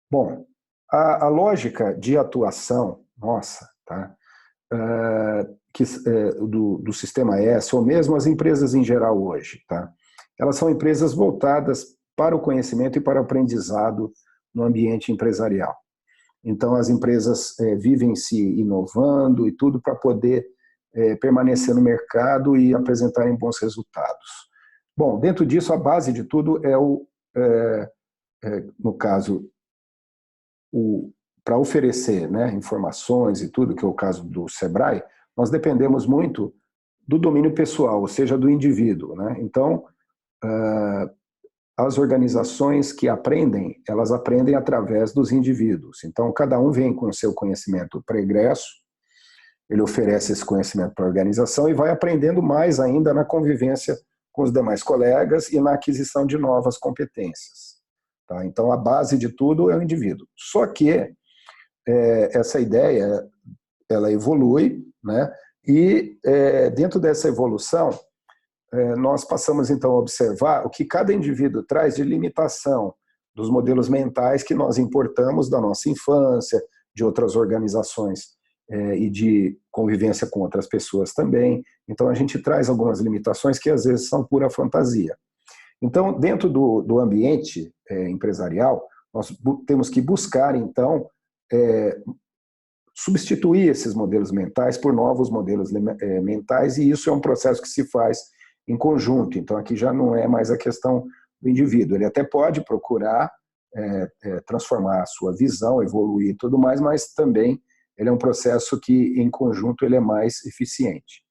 Bom, a lógica de atuação nossa, tá? Do Sistema S, ou mesmo as empresas em geral hoje, tá? Elas são empresas voltadas para o conhecimento e para o aprendizado no ambiente empresarial. Então, as empresas vivem se inovando e tudo para poder permanecer no mercado e apresentarem bons resultados. Bom, dentro disso, a base de tudo no caso, para oferecer, né, informações e tudo, que é o caso do Sebrae, nós dependemos muito do domínio pessoal, ou seja, do indivíduo, né? Então, as organizações que aprendem, elas aprendem através dos indivíduos. Então, cada um vem com o seu conhecimento pregresso, ele oferece esse conhecimento para a organização e vai aprendendo mais ainda na convivência com os demais colegas e na aquisição de novas competências. Tá? Então, a base de tudo é o indivíduo. Só que essa ideia, ela evolui, né? E dentro dessa evolução, nós passamos então a observar o que cada indivíduo traz de limitação dos modelos mentais que nós importamos da nossa infância, de outras organizações e de convivência com outras pessoas também. Então a gente traz algumas limitações que às vezes são pura fantasia. Então, dentro do ambiente empresarial, nós temos que buscar então substituir esses modelos mentais por novos modelos mentais, e isso é um processo que se faz em conjunto. Então, aqui já não é mais a questão do indivíduo. Ele até pode procurar transformar a sua visão, evoluir e tudo mais, mas também ele é um processo que, em conjunto, ele é mais eficiente.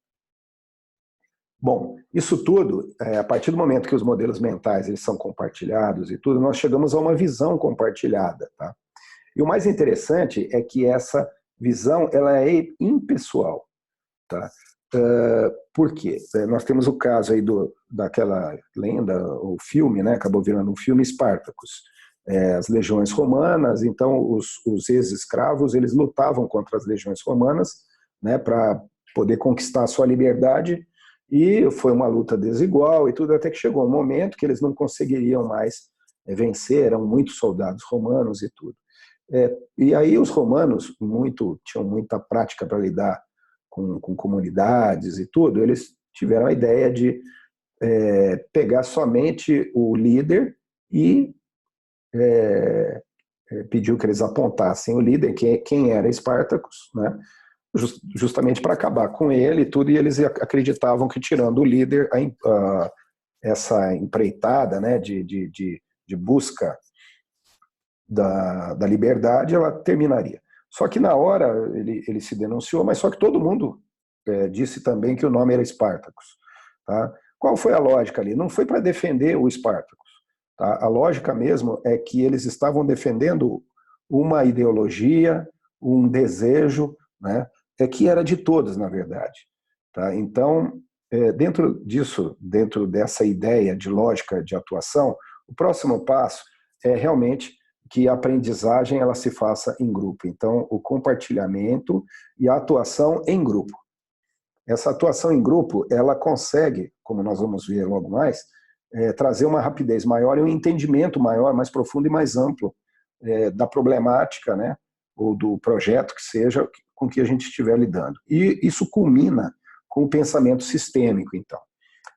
Bom, isso tudo, a partir do momento que os modelos mentais eles são compartilhados e tudo, nós chegamos a uma visão compartilhada. Tá? E o mais interessante é que essa visão ela é impessoal. Tá? Por quê? Nós temos o caso aí daquela lenda, o filme, né? Acabou virando um filme, Espartacus. As legiões romanas, então os ex-escravos eles lutavam contra as legiões romanas, né, para poder conquistar a sua liberdade, e foi uma luta desigual e tudo, até que chegou um momento que eles não conseguiriam mais vencer, eram muitos soldados romanos e tudo. E aí os romanos tinham muita prática para lidar com comunidades e tudo, eles tiveram a ideia de pegar somente o líder e pediu que eles apontassem o líder, quem era Espartacus, né? Justamente para acabar com ele e tudo, e eles acreditavam que tirando o líder, essa empreitada, né, de busca da liberdade, ela terminaria. Só que na hora ele se denunciou, mas só que todo mundo disse também que o nome era Espartacus. Tá? Qual foi a lógica ali? Não foi para defender o Espartacus. Tá? A lógica mesmo é que eles estavam defendendo uma ideologia, um desejo, né, que era de todos, na verdade. Tá? Então, dentro disso, dentro dessa ideia de lógica de atuação, o próximo passo é realmente que a aprendizagem ela se faça em grupo. Então, o compartilhamento e a atuação em grupo. Essa atuação em grupo, ela consegue, como nós vamos ver logo mais, trazer uma rapidez maior e um entendimento maior, mais profundo e mais amplo da problemática, né, ou do projeto que seja com que a gente estiver lidando. E isso culmina com o pensamento sistêmico, então.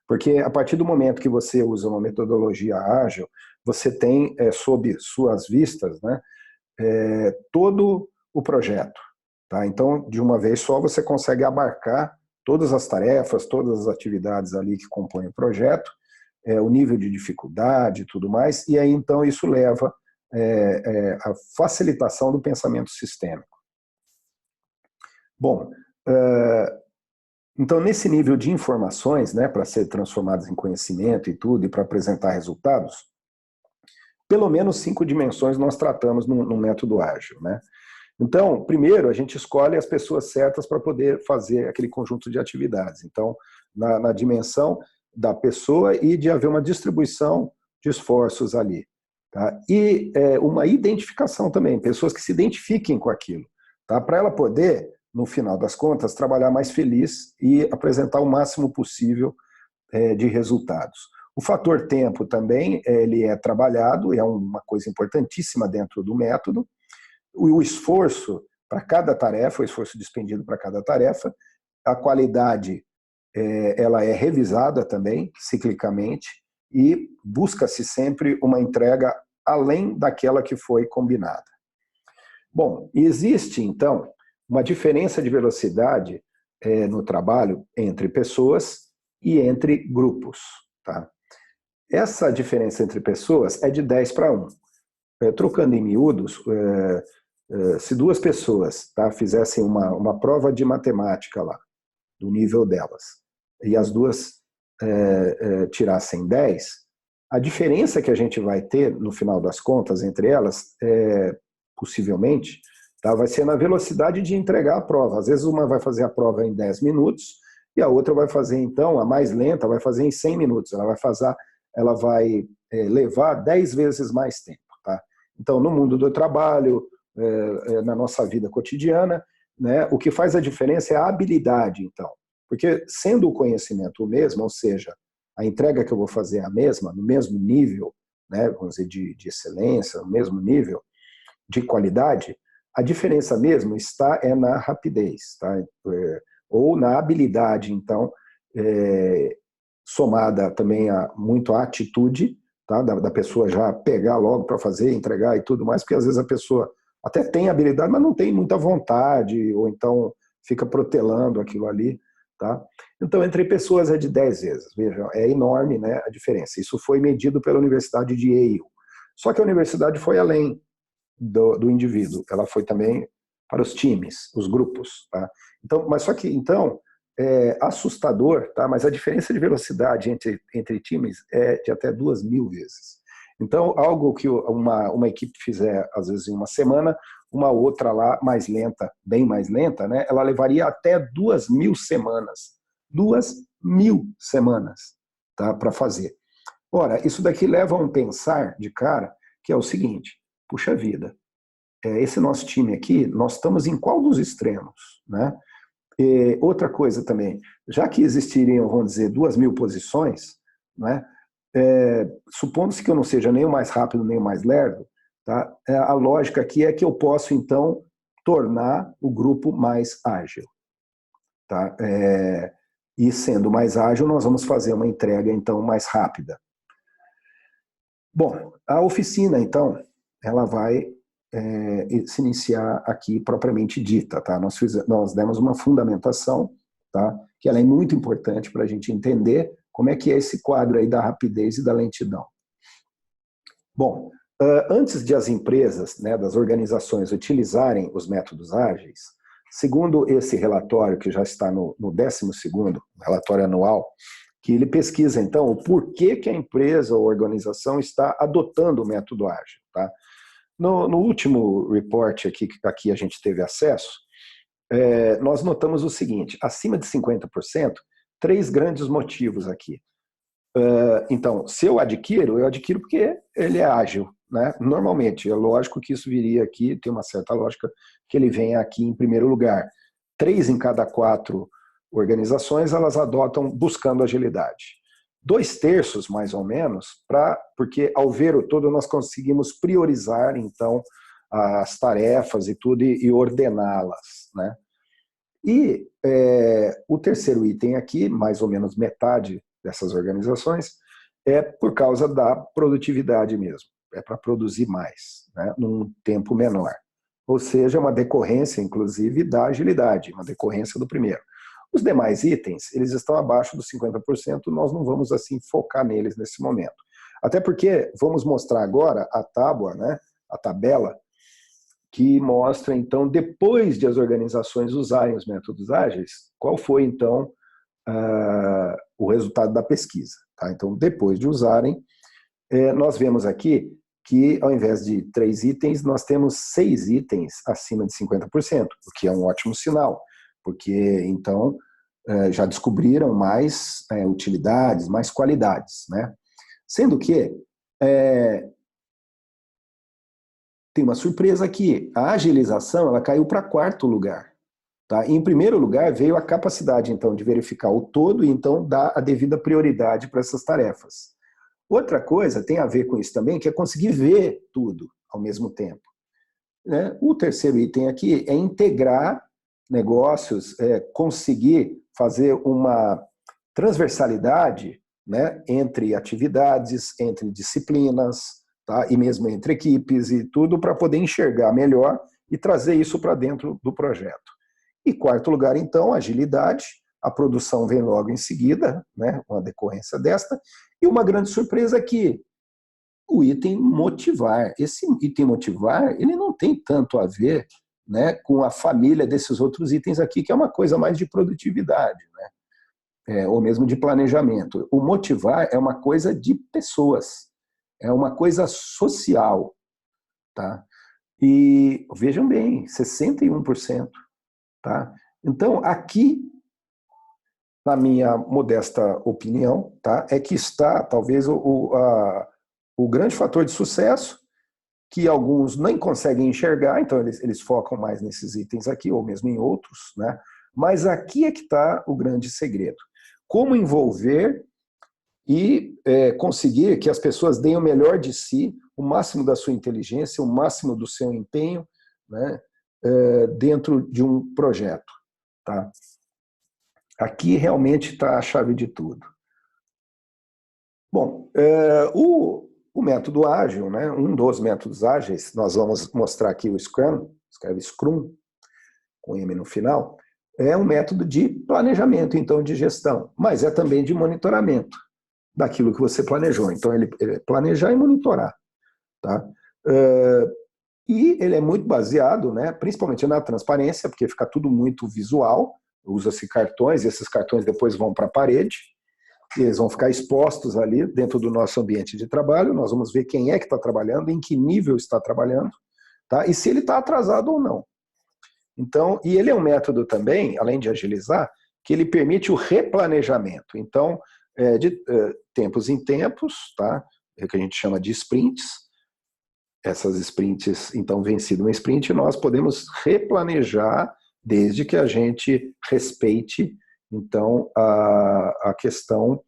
Porque a partir do momento que você usa uma metodologia ágil, você tem sob suas vistas, né, todo o projeto. Tá? Então, de uma vez só, você consegue abarcar todas as tarefas, todas as atividades ali que compõem o projeto, o nível de dificuldade e tudo mais, e aí então isso leva à facilitação do pensamento sistêmico. Bom, então nesse nível de informações, né, para ser transformadas em conhecimento e tudo, e para apresentar resultados, pelo menos 5 dimensões nós tratamos no método ágil, né? Então, primeiro, a gente escolhe as pessoas certas para poder fazer aquele conjunto de atividades. Então, na dimensão da pessoa e de haver uma distribuição de esforços ali. Tá? E uma identificação também, pessoas que se identifiquem com aquilo, tá? Para ela poder, no final das contas, trabalhar mais feliz e apresentar o máximo possível de resultados. O fator tempo também, ele é trabalhado, é uma coisa importantíssima dentro do método. O esforço para cada tarefa, o esforço despendido para cada tarefa, a qualidade ela é revisada também, ciclicamente, e busca-se sempre uma entrega além daquela que foi combinada. Bom, existe, então, uma diferença de velocidade no trabalho entre pessoas e entre grupos. Tá? Essa diferença entre pessoas é de 10 para 1. Trocando em miúdos, se duas pessoas fizessem uma prova de matemática lá, do nível delas, e as duas tirassem 10, a diferença que a gente vai ter, no final das contas, entre elas, possivelmente, vai ser na velocidade de entregar a prova. Às vezes uma vai fazer a prova em 10 minutos e a outra vai fazer, então, a mais lenta, vai fazer em 100 minutos. Ela vai levar 10 vezes mais tempo. Tá? Então, no mundo do trabalho, na nossa vida cotidiana, né, o que faz a diferença é a habilidade, então. Porque, sendo o conhecimento o mesmo, ou seja, a entrega que eu vou fazer é a mesma, no mesmo nível, né, vamos dizer, de excelência, no mesmo nível de qualidade, a diferença mesmo está na rapidez, tá? Ou na habilidade, então, somada também muito à atitude, tá? da pessoa já pegar logo para fazer, entregar e tudo mais, porque às vezes a pessoa até tem habilidade, mas não tem muita vontade, ou então fica protelando aquilo ali. Tá? Então, entre pessoas é de 10 vezes. Vejam, é enorme, né, a diferença. Isso foi medido pela Universidade de Yale. Só que a universidade foi além do indivíduo, ela foi também para os times, os grupos. Tá? Então, mas só que, então, é assustador, tá? Mas a diferença de velocidade entre times é de até 2.000 vezes. Então, algo que uma equipe fizer, às vezes, em uma semana, uma outra lá mais lenta, bem mais lenta, né? Ela levaria até 2.000 semanas. 2.000 semanas, tá? Para fazer. Ora, isso daqui leva a um pensar de cara, que é o seguinte: puxa vida, esse nosso time aqui, nós estamos em qual dos extremos, né? Outra coisa também, já que existiriam, vamos dizer, 2.000 posições, né? Supondo-se que eu não seja nem o mais rápido nem o mais lerdo, tá? A lógica aqui é que eu posso, então, tornar o grupo mais ágil. Tá? E sendo mais ágil, nós vamos fazer uma entrega, então, mais rápida. Bom, a oficina, então, ela vai se iniciar aqui propriamente dita. Tá? Nós demos uma fundamentação, tá? Que ela é muito importante para a gente entender como é que é esse quadro aí da rapidez e da lentidão. Bom, antes de as empresas, né, das organizações utilizarem os métodos ágeis, segundo esse relatório, que já está no 12º relatório anual, que ele pesquisa, então, o porquê que a empresa ou organização está adotando o método ágil. Tá? No último report aqui que aqui a gente teve acesso, nós notamos o seguinte: acima de 50%, 3 grandes motivos aqui. Então, se eu adquiro porque ele é ágil. Né? Normalmente, é lógico que isso viria aqui, tem uma certa lógica que ele venha aqui em primeiro lugar. 3 em cada 4 organizações, elas adotam buscando agilidade. 2/3, mais ou menos, porque ao ver o todo nós conseguimos priorizar, então, as tarefas e tudo e ordená-las. Né? E o terceiro item aqui, mais ou menos metade dessas organizações, é por causa da produtividade mesmo. É para produzir mais, né, num tempo menor. Ou seja, uma decorrência, inclusive, da agilidade, uma decorrência do primeiro. Os demais itens, eles estão abaixo dos 50%, nós não vamos, assim, focar neles nesse momento. Até porque vamos mostrar agora a tábua, né, a tabela, que mostra, então, depois de as organizações usarem os métodos ágeis, qual foi, então, o resultado da pesquisa. Tá? Então, depois de usarem, nós vemos aqui que, ao invés de 3 itens, nós temos 6 itens acima de 50%, o que é um ótimo sinal, porque, então, já descobriram mais utilidades, mais qualidades. Né? Sendo que tem uma surpresa aqui, a agilização ela caiu para 4º lugar. Tá? Em primeiro lugar, veio a capacidade, então, de verificar o todo e, então, dar a devida prioridade para essas tarefas. Outra coisa tem a ver com isso também, que é conseguir ver tudo ao mesmo tempo, né? O terceiro item aqui é integrar negócios, conseguir fazer uma transversalidade, né, entre atividades, entre disciplinas, tá? E mesmo entre equipes e tudo, para poder enxergar melhor e trazer isso para dentro do projeto. E quarto lugar, então, agilidade. A produção vem logo em seguida, né, uma decorrência desta. E uma grande surpresa é que o item motivar. Esse item motivar, ele não tem tanto a ver, né, com a família desses outros itens aqui, que é uma coisa mais de produtividade, né, ou mesmo de planejamento. O motivar é uma coisa de pessoas, é uma coisa social, tá? E vejam bem, 61%, tá? Então, aqui, na minha modesta opinião, tá, é que está talvez o grande fator de sucesso, que alguns nem conseguem enxergar, então eles focam mais nesses itens aqui, ou mesmo em outros, né? Mas aqui é que está o grande segredo. Como envolver e conseguir que as pessoas deem o melhor de si, o máximo da sua inteligência, o máximo do seu empenho, né, dentro de um projeto. Tá? Aqui realmente está a chave de tudo. Bom, o método ágil, né, um dos métodos ágeis, nós vamos mostrar aqui o Scrum, escreve Scrum, com M no final, é um método de planejamento, então, de gestão, mas é também de monitoramento daquilo que você planejou. Então, ele planejar e monitorar. Tá? E ele é muito baseado, né, principalmente na transparência, porque fica tudo muito visual, usa-se cartões, e esses cartões depois vão para a parede, e eles vão ficar expostos ali dentro do nosso ambiente de trabalho, nós vamos ver quem é que está trabalhando, em que nível está trabalhando, tá? E se ele está atrasado ou não. Então, e ele é um método também, além de agilizar, que ele permite o replanejamento. Então, de tempos em tempos, tá? É o que a gente chama de sprints. Essas sprints, então, vencido uma sprint, nós podemos replanejar desde que a gente respeite, então, a questão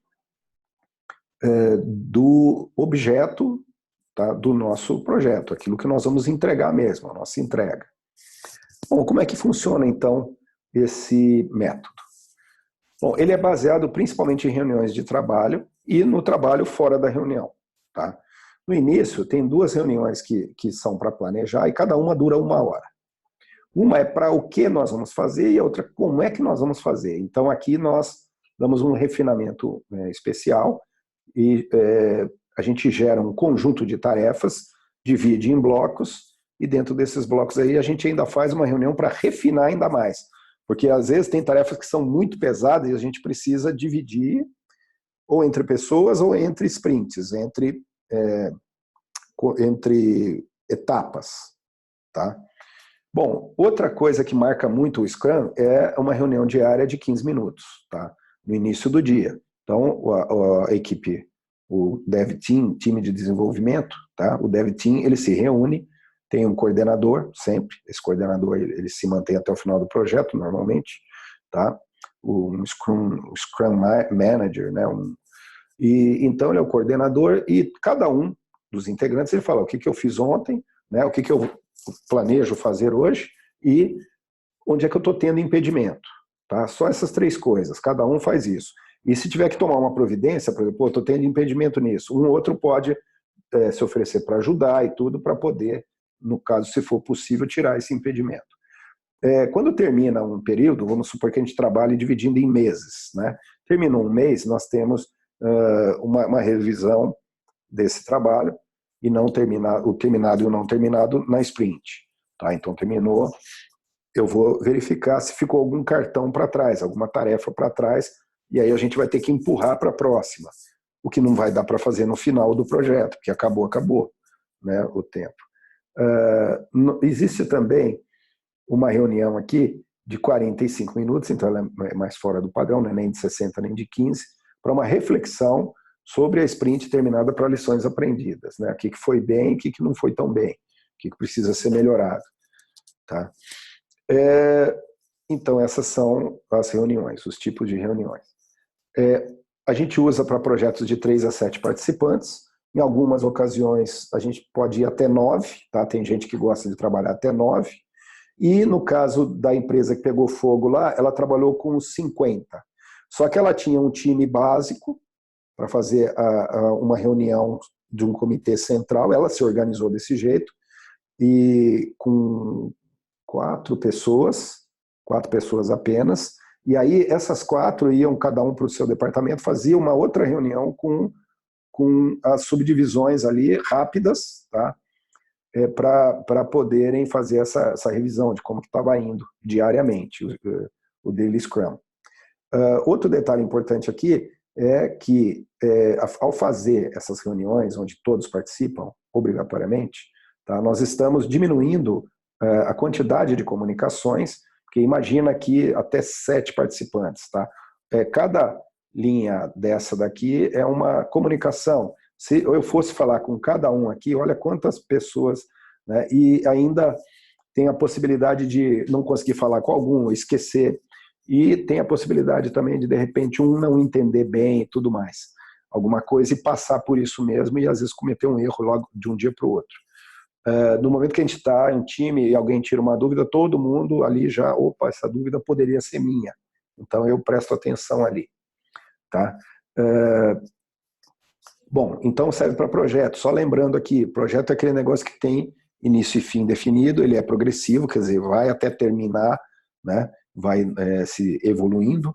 do objeto, tá, do nosso projeto, aquilo que nós vamos entregar mesmo, a nossa entrega. Bom, como é que funciona, então, esse método? Bom, ele é baseado principalmente em reuniões de trabalho e no trabalho fora da reunião. Tá? No início, tem 2 reuniões que são para planejar e cada uma dura 1 hora. Uma é para o que nós vamos fazer e a outra como é que nós vamos fazer. Então, aqui nós damos um refinamento especial e a gente gera um conjunto de tarefas, divide em blocos e dentro desses blocos aí a gente ainda faz uma reunião para refinar ainda mais. Porque às vezes tem tarefas que são muito pesadas e a gente precisa dividir ou entre pessoas ou entre sprints, entre etapas. Tá? Bom, outra coisa que marca muito o Scrum é uma reunião diária de 15 minutos, tá? No início do dia. Então, a equipe, o Dev Team, time de desenvolvimento, tá? O Dev Team, ele se reúne, tem um coordenador, sempre. Esse coordenador, ele se mantém até o final do projeto, normalmente, tá? Um Scrum Manager, né? Então, ele é o coordenador e cada um dos integrantes, ele fala o que eu fiz ontem, né? O que eu planejo fazer hoje e onde é que eu estou tendo impedimento. Tá? Só essas 3 coisas, cada um faz isso. E se tiver que tomar uma providência, por exemplo, estou tendo impedimento nisso, um outro pode se oferecer para ajudar e tudo, para poder, no caso, se for possível, tirar esse impedimento. Quando termina um período, vamos supor que a gente trabalhe dividindo em meses. Né? Terminou um mês, nós temos uma revisão desse trabalho, e não terminado, o terminado e o não terminado na sprint. Tá? Então, terminou, eu vou verificar se ficou algum cartão para trás, alguma tarefa para trás, e aí a gente vai ter que empurrar para a próxima, o que não vai dar para fazer no final do projeto, porque acabou, né, o tempo. Existe também uma reunião aqui de 45 minutos, então ela é mais fora do padrão, né, nem de 60 nem de 15, para uma reflexão sobre a sprint terminada para lições aprendidas, né? O que foi bem e o que não foi tão bem, o que precisa ser melhorado. Tá? Então, essas são as reuniões, os tipos de reuniões. A gente usa para projetos de 3 a 7 participantes. Em algumas ocasiões, a gente pode ir até 9, tá? Tem gente que gosta de trabalhar até 9. E no caso da empresa que pegou fogo lá, ela trabalhou com 50. Só que ela tinha um time básico para fazer uma reunião de um comitê central, ela se organizou desse jeito, e com 4 pessoas apenas, e aí essas 4 iam cada um para o seu departamento, faziam uma outra reunião com as subdivisões ali rápidas, tá? Para poderem fazer essa revisão de como estava indo diariamente o Daily Scrum. Outro detalhe importante aqui é que, ao fazer essas reuniões, onde todos participam obrigatoriamente, tá, nós estamos diminuindo a quantidade de comunicações, porque imagina aqui até 7 participantes. Tá? Cada linha dessa daqui é uma comunicação. Se eu fosse falar com cada um aqui, olha quantas pessoas, né, e ainda tem a possibilidade de não conseguir falar com algum, esquecer, e tem a possibilidade também de repente, um não entender bem e tudo mais. Alguma coisa e passar por isso mesmo e às vezes cometer um erro logo de um dia para o outro. No momento que a gente está em time e alguém tira uma dúvida, todo mundo ali já, opa, essa dúvida poderia ser minha. Então eu presto atenção ali. Tá? Bom, então serve para projeto. Só lembrando aqui, projeto é aquele negócio que tem início e fim definido, ele é progressivo, quer dizer, vai até terminar, né? Vai se evoluindo.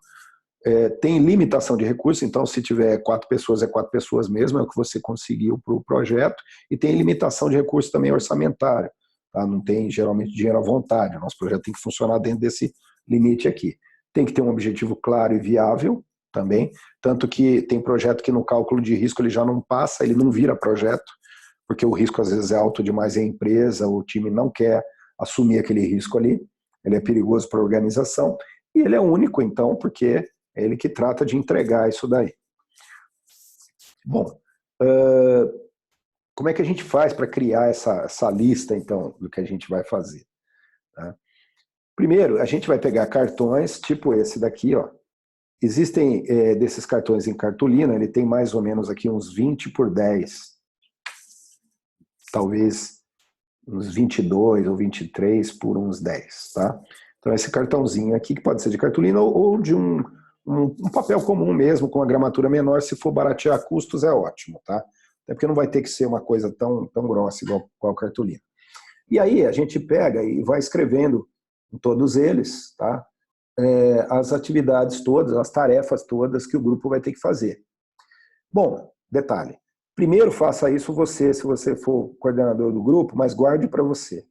Tem limitação de recursos, então se tiver 4 pessoas, é 4 pessoas mesmo, é o que você conseguiu para o projeto, e tem limitação de recursos também orçamentário, tá? Não tem geralmente dinheiro à vontade, o nosso projeto tem que funcionar dentro desse limite aqui. Tem que ter um objetivo claro e viável também, tanto que tem projeto que no cálculo de risco ele já não passa, ele não vira projeto, porque o risco às vezes é alto demais em empresa, o time não quer assumir aquele risco ali, ele é perigoso para a organização, e ele é único então, porque é ele que trata de entregar isso daí. Bom, como é que a gente faz para criar essa lista, então, do que a gente vai fazer? Tá? Primeiro, a gente vai pegar cartões, tipo esse daqui, ó. Existem desses cartões em cartolina, ele tem mais ou menos aqui uns 20 por 10. Talvez uns 22 ou 23 por uns 10, tá? Então, esse cartãozinho aqui, que pode ser de cartolina ou de um papel comum mesmo, com a gramatura menor, se for baratear custos, é ótimo, tá? Até porque não vai ter que ser uma coisa tão grossa igual cartolina. E aí a gente pega e vai escrevendo em todos eles, tá? As atividades todas, as tarefas todas que o grupo vai ter que fazer. Bom, detalhe. Primeiro faça isso você, se você for coordenador do grupo, mas guarde para você,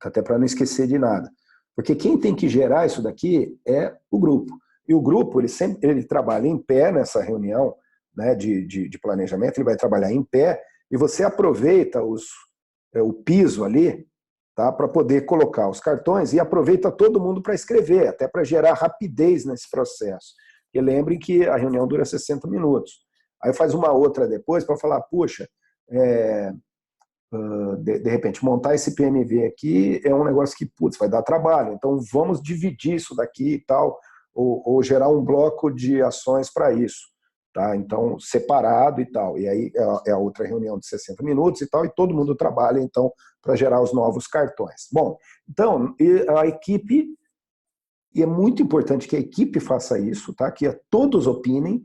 até para não esquecer de nada. Porque quem tem que gerar isso daqui é o grupo. E o grupo, ele trabalha em pé nessa reunião, né, de planejamento, ele vai trabalhar em pé, e você aproveita o piso ali, tá, para poder colocar os cartões, e aproveita todo mundo para escrever, até para gerar rapidez nesse processo. E lembrem que a reunião dura 60 minutos. Aí faz uma outra depois para falar, puxa, de repente, montar esse PMV aqui é um negócio que, putz, vai dar trabalho, então vamos dividir isso daqui e tal, ou gerar um bloco de ações para isso, tá? Então, separado e tal. E aí é a outra reunião de 60 minutos e tal, e todo mundo trabalha, então, para gerar os novos cartões. Bom, então, a equipe, e é muito importante que a equipe faça isso, tá? Que todos opinem,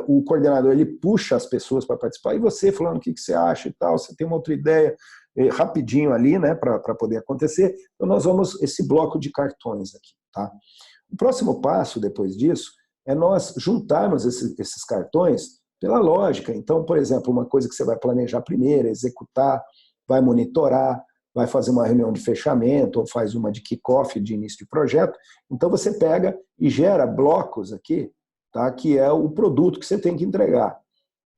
o coordenador ele puxa as pessoas para participar, e você falando o que você acha e tal, você tem uma outra ideia, rapidinho ali, né, para poder acontecer. Então nós vamos esse bloco de cartões aqui, tá? O próximo passo depois disso é nós juntarmos esses cartões pela lógica. Então, por exemplo, uma coisa que você vai planejar primeiro, executar, vai monitorar, vai fazer uma reunião de fechamento, ou faz uma de kick-off, de início de projeto. Então você pega e gera blocos aqui, tá, que é o produto que você tem que entregar.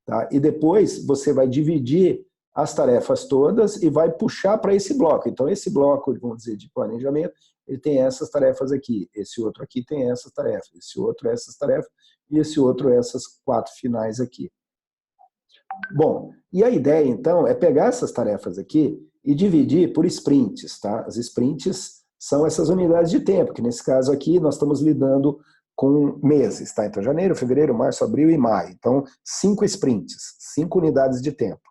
Tá? E depois você vai dividir as tarefas todas e vai puxar para esse bloco. Então, esse bloco, vamos dizer, de planejamento, ele tem essas tarefas aqui, esse outro aqui tem essas tarefas, esse outro essas tarefas, e esse outro essas 4 finais aqui. Bom, e a ideia, então, é pegar essas tarefas aqui e dividir por sprints. Tá? As sprints são essas unidades de tempo, que nesse caso aqui nós estamos lidando com meses, tá? Então, janeiro, fevereiro, março, abril e maio. Então, 5 sprints, 5 unidades de tempo.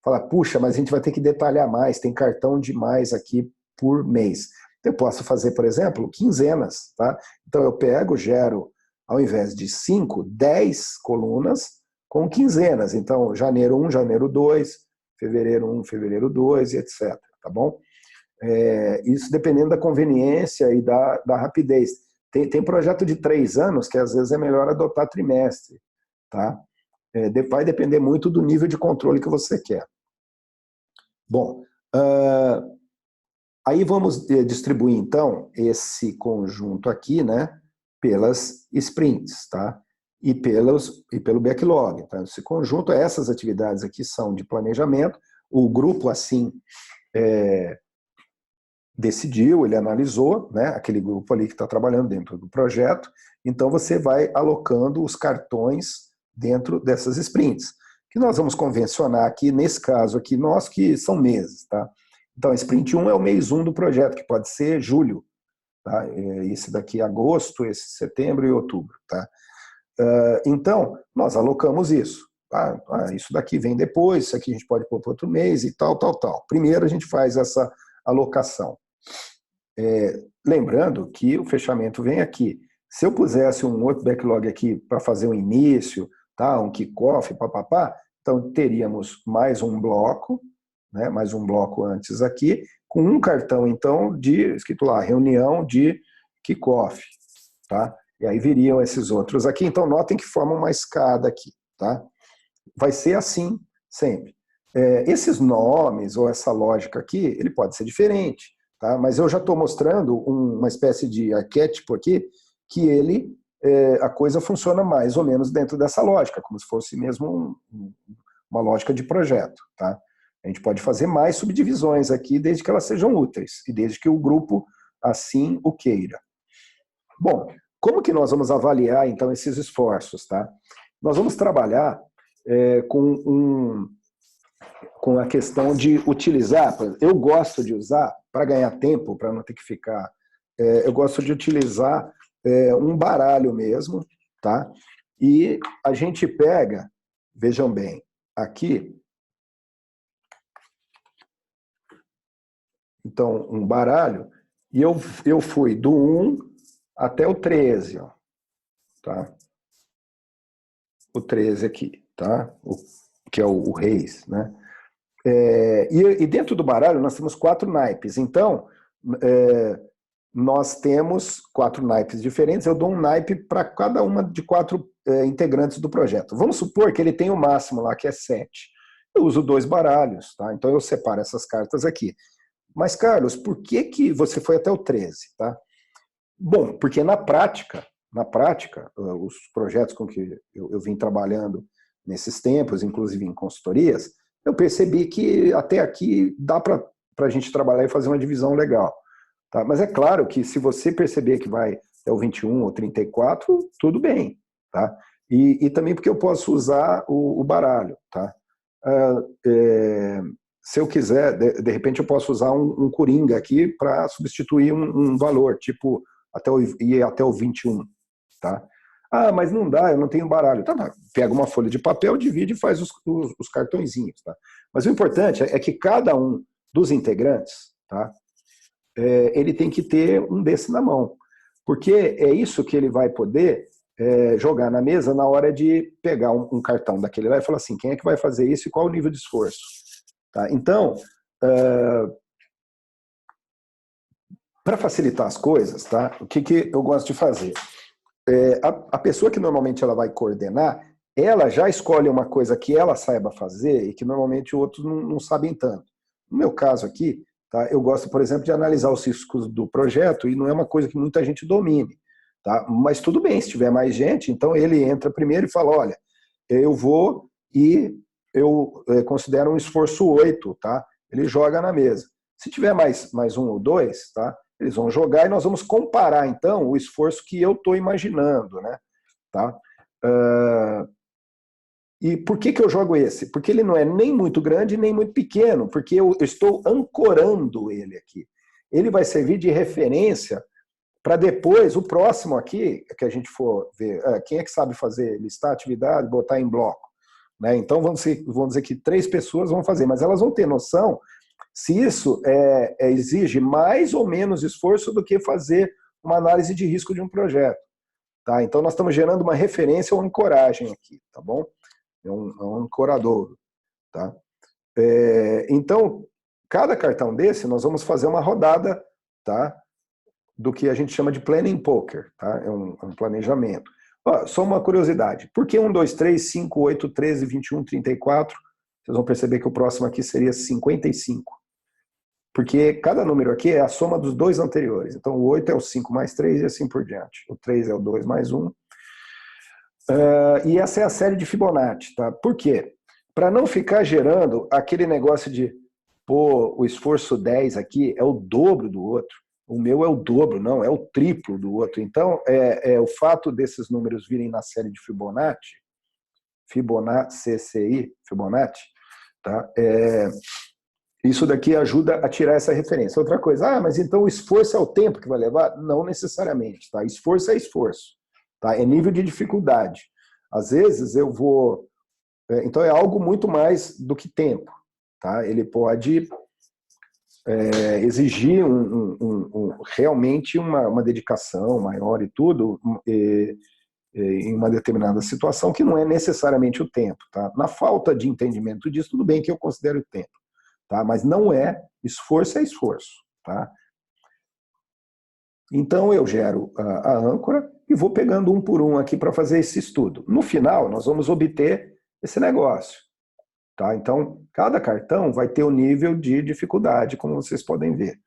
Fala, puxa, mas a gente vai ter que detalhar mais, tem cartão demais aqui por mês. Eu posso fazer, por exemplo, quinzenas, tá? Então, eu pego, gero, ao invés de 5, 10 colunas com quinzenas. Então, janeiro 1, janeiro 2, fevereiro 1, fevereiro 2, e etc. Tá bom? Isso dependendo da conveniência e da rapidez. Tem projeto de 3 anos que às vezes é melhor adotar trimestre. Tá? Vai depender muito do nível de controle que você quer. Bom, aí vamos distribuir então esse conjunto aqui, né, pelas sprints, tá? E pelo backlog. Tá? Esse conjunto, essas atividades aqui são de planejamento, o grupo assim decidiu, ele analisou, né, aquele grupo ali que está trabalhando dentro do projeto, então você vai alocando os cartões dentro dessas sprints, que nós vamos convencionar aqui, nesse caso aqui, nós que são meses, tá? Então, a sprint 1 é o mês 1 do projeto, que pode ser julho, tá? Esse daqui é agosto, esse setembro e outubro, tá? Então, nós alocamos isso. Tá? Isso daqui vem depois, isso aqui a gente pode pôr para outro mês e tal. Primeiro a gente faz essa alocação. Lembrando que o fechamento vem aqui. Se eu pusesse um outro backlog aqui para fazer um início, tá? Um kickoff, papapá, então teríamos mais um bloco, né? Mais um bloco antes aqui, com um cartão, então, escrito lá, reunião de kickoff, tá? E aí viriam esses outros aqui. Então, notem que formam uma escada aqui, tá? Vai ser assim sempre. Esses nomes ou essa lógica aqui, ele pode ser diferente, tá? Mas eu já estou mostrando uma espécie de arquétipo aqui que a coisa funciona mais ou menos dentro dessa lógica, como se fosse mesmo uma lógica de projeto, tá? A gente pode fazer mais subdivisões aqui, desde que elas sejam úteis e desde que o grupo assim o queira. Bom, como que nós vamos avaliar, então, esses esforços, tá? Nós vamos trabalhar com a questão de utilizar, eu gosto de usar, para ganhar tempo, para não ter que ficar, eu gosto de utilizar um baralho mesmo, tá? E a gente pega, vejam bem, aqui, então, um baralho, e eu fui do 1 até o 13, ó, tá? O 13 aqui, tá? Que é o reis, né? E dentro do baralho nós temos 4 naipes. Então, nós temos 4 naipes diferentes. Eu dou um naipe para cada uma de 4 integrantes do projeto. Vamos supor que ele tem o máximo lá, que é 7. Eu uso 2 baralhos, tá? Então eu separo essas cartas aqui. Mas, Carlos, por que você foi até o 13, tá? Bom, porque na prática, os projetos com que eu vim trabalhando nesses tempos, inclusive em consultorias, eu percebi que até aqui dá para a gente trabalhar e fazer uma divisão legal. Tá? Mas é claro que se você perceber que vai até o 21 ou 34, tudo bem. Tá? E também porque eu posso usar o baralho. Tá? Se eu quiser, de repente eu posso usar um coringa aqui para substituir um valor, tipo ir até o 21. Tá? Ah, mas não dá, eu não tenho baralho. Tá, pega uma folha de papel, divide e faz os cartõezinhos. Tá? Mas o importante é que cada um dos integrantes, tá, ele tem que ter um desse na mão. Porque é isso que ele vai poder jogar na mesa na hora de pegar um cartão daquele lá e falar assim, quem é que vai fazer isso e qual o nível de esforço. Tá? Então, para facilitar as coisas, tá, o que eu gosto de fazer? A pessoa que normalmente ela vai coordenar, ela já escolhe uma coisa que ela saiba fazer e que normalmente outros não sabem tanto. No meu caso aqui, tá, eu gosto, por exemplo, de analisar os riscos do projeto e não é uma coisa que muita gente domine. Tá? Mas tudo bem, se tiver mais gente, então ele entra primeiro e fala, olha, eu vou e eu considero um esforço 8, tá? Ele joga na mesa. Se tiver mais 1 ou 2, tá? Eles vão jogar e nós vamos comparar, então, o esforço que eu estou imaginando, né? Tá? E por que eu jogo esse? Porque ele não é nem muito grande, nem muito pequeno, porque eu estou ancorando ele aqui. Ele vai servir de referência para depois, o próximo aqui, que a gente for ver, quem é que sabe fazer, listar a atividade, botar em bloco. Né? Então, vamos dizer que 3 pessoas vão fazer, mas elas vão ter noção se isso exige mais ou menos esforço do que fazer uma análise de risco de um projeto. Tá? Então, nós estamos gerando uma referência ou ancoragem aqui, tá bom? É um ancorador. Tá? Então, cada cartão desse, nós vamos fazer uma rodada, tá? Do que a gente chama de planning poker, tá? É um planejamento. Só uma curiosidade. Por que 1, 2, 3, 5, 8, 13, 21, 34? Vocês vão perceber que o próximo aqui seria 55. Porque cada número aqui é a soma dos 2 anteriores. Então, o 8 é o 5 mais 3 e assim por diante. O 3 é o 2 mais 1. E essa é a série de Fibonacci, tá? Por quê? Para não ficar gerando aquele negócio de, pô, o esforço 10 aqui é o dobro do outro. O meu é o dobro, não, é o triplo do outro. Então, o fato desses números virem na série de Fibonacci, CCI, Fibonacci, tá? Isso daqui ajuda a tirar essa referência. Outra coisa, mas então o esforço é o tempo que vai levar? Não necessariamente, tá? Esforço é esforço, tá? É nível de dificuldade. Às vezes eu vou... Então é algo muito mais do que tempo, tá? Ele pode exigir realmente uma dedicação maior e tudo em uma determinada situação que não é necessariamente o tempo, tá? Na falta de entendimento disso, tudo bem que eu considero o tempo, tá? Mas não esforço é esforço, tá? Então eu gero a âncora e vou pegando um por um aqui para fazer esse estudo. No final, nós vamos obter esse negócio. Tá? Então, cada cartão vai ter o nível de dificuldade, como vocês podem ver.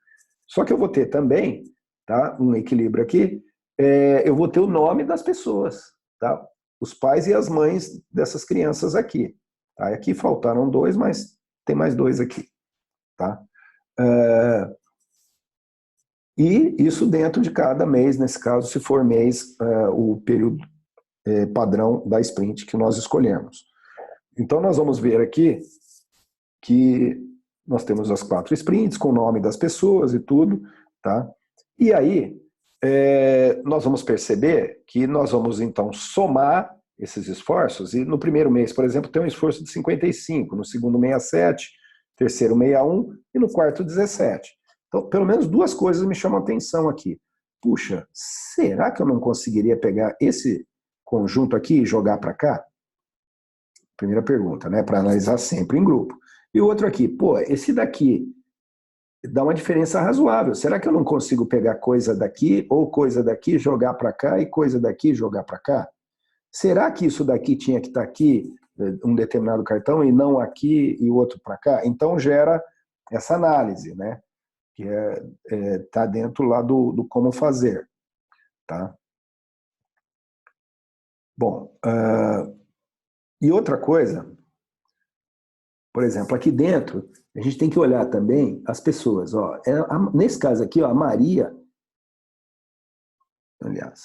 Só que eu vou ter também, tá, um equilíbrio aqui, eu vou ter o nome das pessoas, tá? Os pais e as mães dessas crianças aqui. Tá? Aqui faltaram 2, mas tem mais 2 aqui. Tá? E isso dentro de cada mês, nesse caso, se for mês, o período padrão da sprint que nós escolhemos. Então, nós vamos ver aqui que nós temos as 4 sprints com o nome das pessoas e tudo, tá? E aí, nós vamos perceber que nós vamos, então, somar esses esforços, e no primeiro mês, por exemplo, tem um esforço de 55, no segundo 67, terceiro 61 e no quarto 17. Então, pelo menos 2 coisas me chamam a atenção aqui. Puxa, será que eu não conseguiria pegar esse conjunto aqui e jogar para cá? Primeira pergunta, né? Para analisar sempre em grupo. E o outro aqui, pô, esse daqui dá uma diferença razoável. Será que eu não consigo pegar coisa daqui ou coisa daqui, jogar para cá e coisa daqui, jogar para cá? Será que isso daqui tinha que estar aqui, um determinado cartão, e não aqui e o outro para cá? Então gera essa análise, né? Que tá dentro lá do como fazer, tá? Bom, e outra coisa, por exemplo, aqui dentro, a gente tem que olhar também as pessoas. Ó, nesse caso aqui, ó, a Maria, aliás,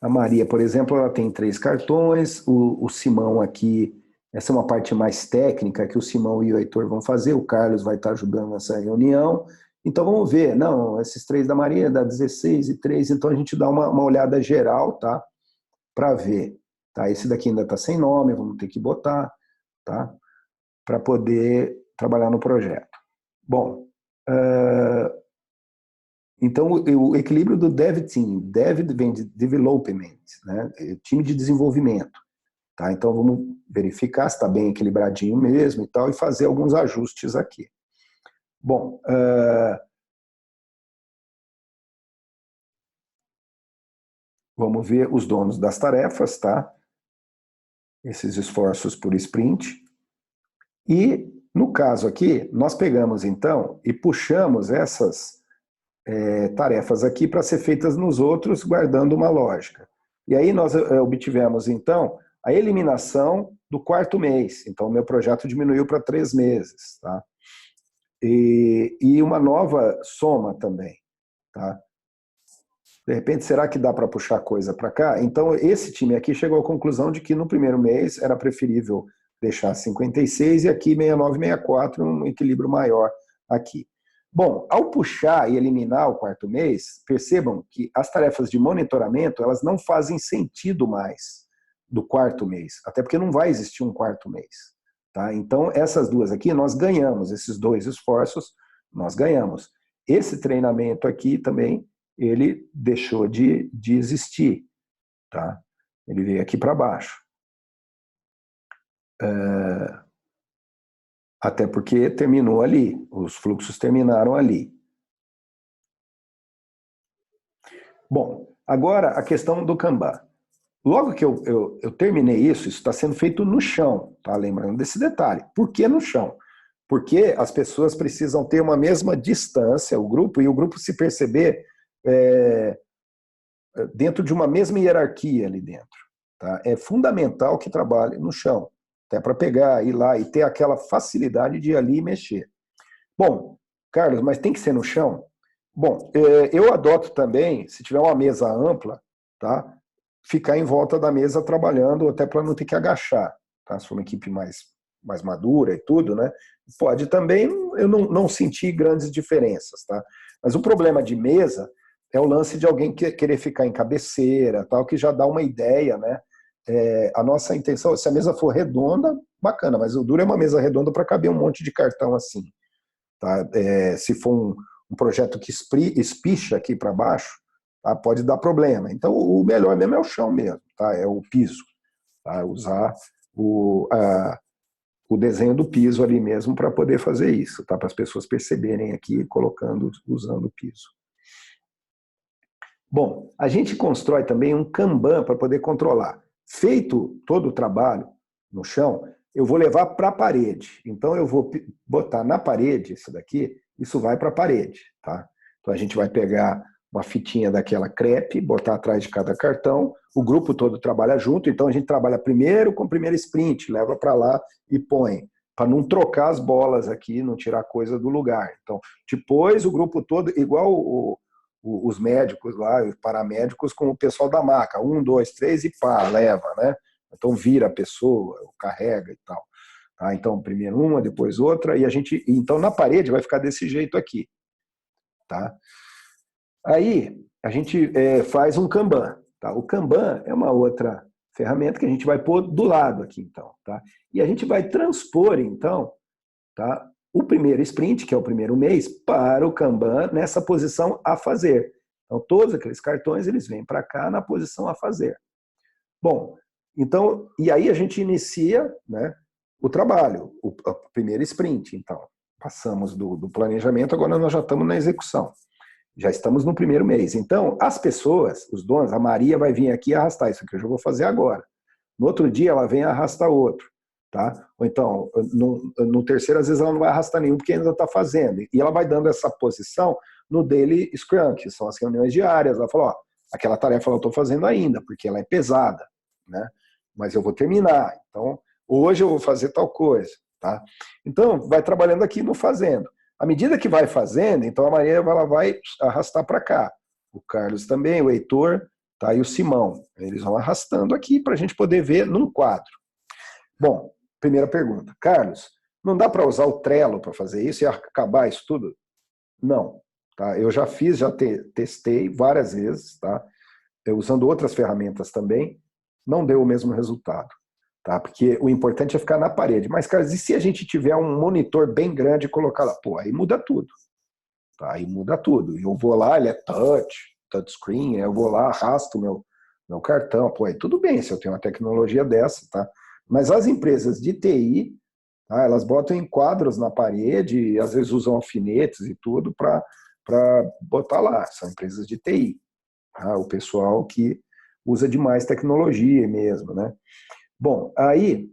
a Maria, por exemplo, ela tem 3 cartões, o Simão aqui, essa é uma parte mais técnica que o Simão e o Heitor vão fazer, o Carlos vai estar ajudando nessa reunião. Então vamos ver, não, esses 3 da Maria dá 16 e 3, então a gente dá uma olhada geral, tá? Para ver. Tá? Esse daqui ainda está sem nome, vamos ter que botar, tá? Para poder trabalhar no projeto. Bom, então o equilíbrio do Dev Team, Dev vem de Development, né? Time de desenvolvimento. Tá? Então vamos verificar se está bem equilibradinho mesmo e tal, e fazer alguns ajustes aqui. Bom, vamos ver os donos das tarefas, tá? Esses esforços por sprint. E, no caso aqui, nós pegamos, então, e puxamos essas tarefas aqui para ser feitas nos outros, guardando uma lógica. E aí nós obtivemos, então, a eliminação do 4º mês. Então, o meu projeto diminuiu para 3 meses, tá? E uma nova soma também, tá? De repente, será que dá para puxar coisa para cá? Então, esse time aqui chegou à conclusão de que no primeiro mês era preferível deixar 56 e aqui 69, 64, um equilíbrio maior aqui. Bom, ao puxar e eliminar o quarto mês, percebam que as tarefas de monitoramento elas não fazem sentido mais do quarto mês, até porque não vai existir um quarto mês. Tá? Então, essas duas aqui, nós ganhamos, esses dois esforços, nós ganhamos. Esse treinamento aqui também, ele deixou de existir. Tá? Ele veio aqui para baixo. Até porque terminou ali, os fluxos terminaram ali. Bom, agora a questão do Kanban. Logo que eu terminei isso está sendo feito no chão, tá? Lembrando desse detalhe. Por que no chão? Porque as pessoas precisam ter uma mesma distância, o grupo, e o grupo se perceber dentro de uma mesma hierarquia ali dentro. Tá? É fundamental que trabalhe no chão, até para pegar, ir lá e ter aquela facilidade de ir ali e mexer. Bom, Carlos, mas tem que ser no chão? Bom, eu adoto também, se tiver uma mesa ampla, tá? Ficar em volta da mesa trabalhando, até para não ter que agachar, tá? Se for uma equipe mais madura e tudo, né? Pode também, eu não senti grandes diferenças, tá? Mas o problema de mesa é o lance de alguém querer ficar em cabeceira, tal, que já dá uma ideia, né? A nossa intenção, se a mesa for redonda, bacana, mas o duro é uma mesa redonda para caber um monte de cartão assim, tá? Se for um projeto que espicha aqui para baixo, tá? Pode dar problema. Então, o melhor mesmo é o chão mesmo, tá? É o piso. Tá? Usar o desenho do piso ali mesmo para poder fazer isso, tá? Para as pessoas perceberem aqui, usando o piso. Bom, a gente constrói também um Kanban para poder controlar. Feito todo o trabalho no chão, eu vou levar para a parede. Então, eu vou botar na parede isso daqui, isso vai para a parede. Tá? Então, a gente vai pegar uma fitinha daquela crepe, botar atrás de cada cartão, o grupo todo trabalha junto, então a gente trabalha primeiro com o primeiro sprint, leva para lá e põe, para não trocar as bolas aqui, não tirar coisa do lugar. Então, depois o grupo todo, igual os médicos lá, os paramédicos com o pessoal da maca, 1, 2, 3 e pá, leva, né? Então vira a pessoa, carrega e tal. Tá? Então primeiro uma, depois outra, e então na parede vai ficar desse jeito aqui. Tá? Aí a gente faz um Kanban. Tá? O Kanban é uma outra ferramenta que a gente vai pôr do lado aqui, então. Tá? E a gente vai transpor, então, tá? O primeiro sprint, que é o primeiro mês, para o Kanban nessa posição a fazer. Então, todos aqueles cartões, eles vêm para cá na posição a fazer. Bom, então, e aí a gente inicia, né, o trabalho, o primeiro sprint. Então, passamos do planejamento, agora nós já estamos na execução. Já estamos no primeiro mês. Então, as pessoas, os donos, a Maria vai vir aqui arrastar isso aqui, eu já vou fazer agora. No outro dia, ela vem arrastar outro. Tá? Ou então, no terceiro, às vezes ela não vai arrastar nenhum porque ainda está fazendo. E ela vai dando essa posição no Daily Scrum, que são as reuniões diárias. Ela fala, ó, aquela tarefa eu estou fazendo ainda, porque ela é pesada, né? Mas eu vou terminar. Então, hoje eu vou fazer tal coisa. Tá? Então, vai trabalhando aqui no fazendo. À medida que vai fazendo, então a Maria ela vai arrastar para cá. O Carlos também, o Heitor, tá? E o Simão. Eles vão arrastando aqui para a gente poder ver num quadro. Bom, primeira pergunta. Carlos, não dá para usar o Trello para fazer isso e acabar isso tudo? Não. Tá? Eu já fiz, já testei várias vezes, tá? Usando outras ferramentas também, não deu o mesmo resultado. Tá? Porque o importante é ficar na parede. Mas, Carlos, e se a gente tiver um monitor bem grande e colocar lá? Pô, aí muda tudo. Tá? Aí muda tudo. Eu vou lá, ele é touchscreen, eu vou lá, arrasto meu cartão. Pô, aí tudo bem se eu tenho uma tecnologia dessa, tá? Mas as empresas de TI, tá, elas botam em quadros na parede, e às vezes usam alfinetes e tudo para botar lá. São empresas de TI. Tá? O pessoal que usa demais tecnologia mesmo, né? Bom, aí,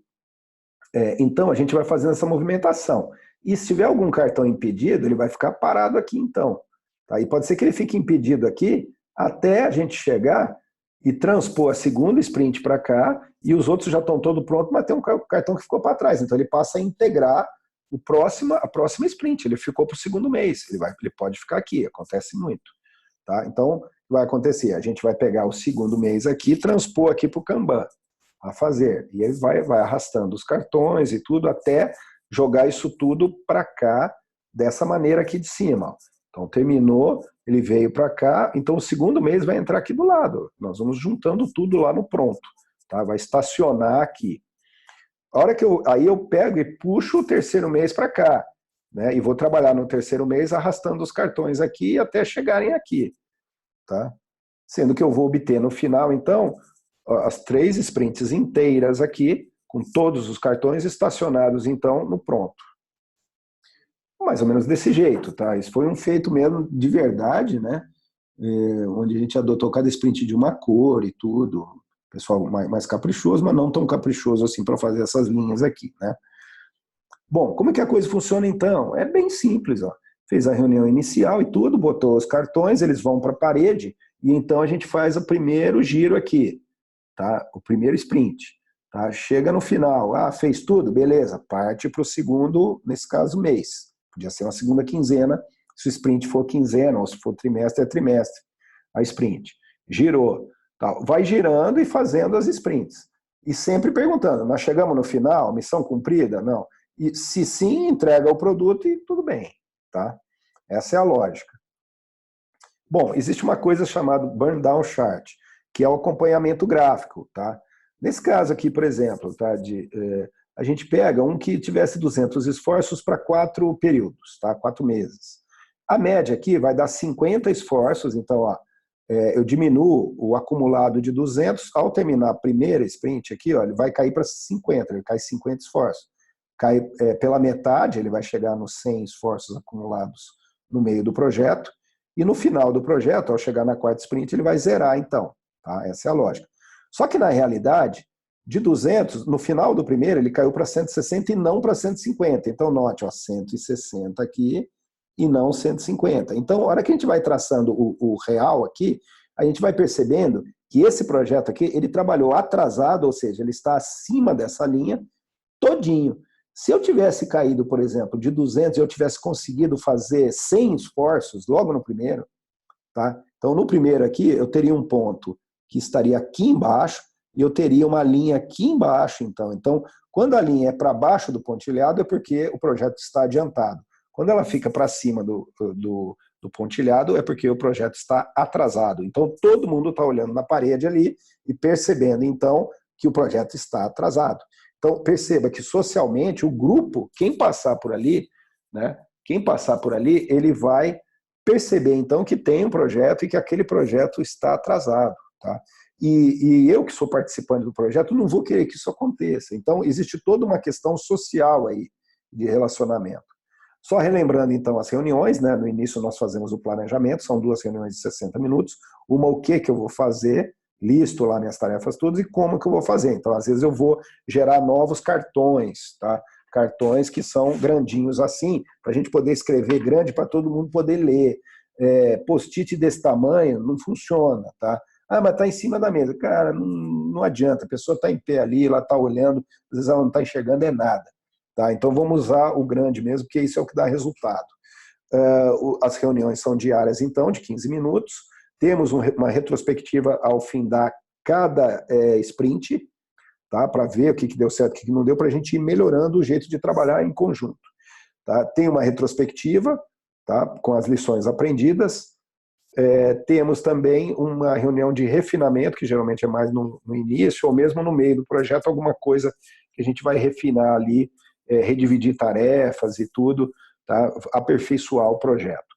então a gente vai fazendo essa movimentação. E se tiver algum cartão impedido, ele vai ficar parado aqui então. Tá? E pode ser que ele fique impedido aqui até a gente chegar e transpor a segunda sprint para cá, e os outros já estão todos prontos, mas tem um cartão que ficou para trás. Então ele passa a integrar a próxima sprint. Ele ficou para o segundo mês. Ele pode ficar aqui, acontece muito. Tá? Então, o que vai acontecer? A gente vai pegar o segundo mês aqui, transpor aqui para o Kanban, a fazer. E ele vai arrastando os cartões e tudo até jogar isso tudo para cá, dessa maneira aqui de cima. Ó. Então, terminou, ele veio para cá, então o segundo mês vai entrar aqui do lado. Nós vamos juntando tudo lá no pronto. Tá? Vai estacionar aqui. A hora que aí eu pego e puxo o terceiro mês para cá. Né? E vou trabalhar no terceiro mês arrastando os cartões aqui até chegarem aqui. Tá? Sendo que eu vou obter no final, então, as 3 sprints inteiras aqui, com todos os cartões estacionados, então, no pronto. Mais ou menos desse jeito, tá? Isso foi um feito mesmo de verdade, né? Onde a gente adotou cada sprint de uma cor e tudo. Pessoal mais caprichoso, mas não tão caprichoso assim para fazer essas linhas aqui, né? Bom, como é que a coisa funciona então? É bem simples, ó. Fez a reunião inicial e tudo, botou os cartões, eles vão para a parede e então a gente faz o primeiro giro aqui, tá? O primeiro sprint, tá? Chega no final, fez tudo, beleza, parte para o segundo, nesse caso, mês. Podia ser uma segunda quinzena, se o sprint for quinzena, ou se for trimestre, é trimestre, a sprint. Girou, tá? Vai girando e fazendo as sprints. E sempre perguntando, nós chegamos no final, missão cumprida? Não. E se sim, entrega o produto e tudo bem, tá? Essa é a lógica. Bom, existe uma coisa chamada burn down chart, que é o acompanhamento gráfico, tá? Nesse caso aqui, por exemplo, tá, a gente pega um que tivesse 200 esforços para 4 períodos, tá? 4 meses. A média aqui vai dar 50 esforços, então, ó, eu diminuo o acumulado de 200, ao terminar a primeira sprint aqui, ó, ele vai cair para 50, ele cai 50 esforços. Cai pela metade, ele vai chegar nos 100 esforços acumulados no meio do projeto, e no final do projeto, ao chegar na quarta sprint, ele vai zerar, então. Tá? Essa é a lógica. Só que, na realidade, de 200, no final do primeiro, ele caiu para 160 e não para 150. Então, note, ó, 160 aqui e não 150. Então, a hora que a gente vai traçando o real aqui, a gente vai percebendo que esse projeto aqui, ele trabalhou atrasado, ou seja, ele está acima dessa linha todinho. Se eu tivesse caído, por exemplo, de 200 e eu tivesse conseguido fazer 100 esforços logo no primeiro, tá? Então, no primeiro aqui, eu teria um ponto que estaria aqui embaixo e eu teria uma linha aqui embaixo, então. Então, quando a linha é para baixo do pontilhado, é porque o projeto está adiantado. Quando ela fica para cima do pontilhado, é porque o projeto está atrasado. Então, todo mundo está olhando na parede ali e percebendo, então, que o projeto está atrasado. Então, perceba que socialmente o grupo, quem passar por ali, né, ele vai perceber, então, que tem um projeto e que aquele projeto está atrasado. Tá? E eu, que sou participante do projeto, não vou querer que isso aconteça. Então, existe toda uma questão social aí de relacionamento. Só relembrando, então, as reuniões, né, no início nós fazemos o planejamento, são 2 reuniões de 60 minutos, uma o que eu vou fazer, listo lá minhas tarefas todas e como que eu vou fazer. Então, às vezes eu vou gerar novos cartões, tá? Cartões que são grandinhos assim, para a gente poder escrever grande para todo mundo poder ler. Post-it desse tamanho não funciona, tá? Mas está em cima da mesa. Cara, não adianta, a pessoa está em pé ali, ela está olhando, às vezes ela não está enxergando nada. Tá? Então vamos usar o grande mesmo, porque isso é o que dá resultado. As reuniões são diárias, então, de 15 minutos. Temos uma retrospectiva ao fim da cada sprint, tá? Para ver o que deu certo, o que não deu, para a gente ir melhorando o jeito de trabalhar em conjunto. Tá? Tem uma retrospectiva, tá? Com as lições aprendidas. Temos também uma reunião de refinamento, que geralmente é mais no início, ou mesmo no meio do projeto, alguma coisa que a gente vai refinar ali, redividir tarefas e tudo, tá? Aperfeiçoar o projeto.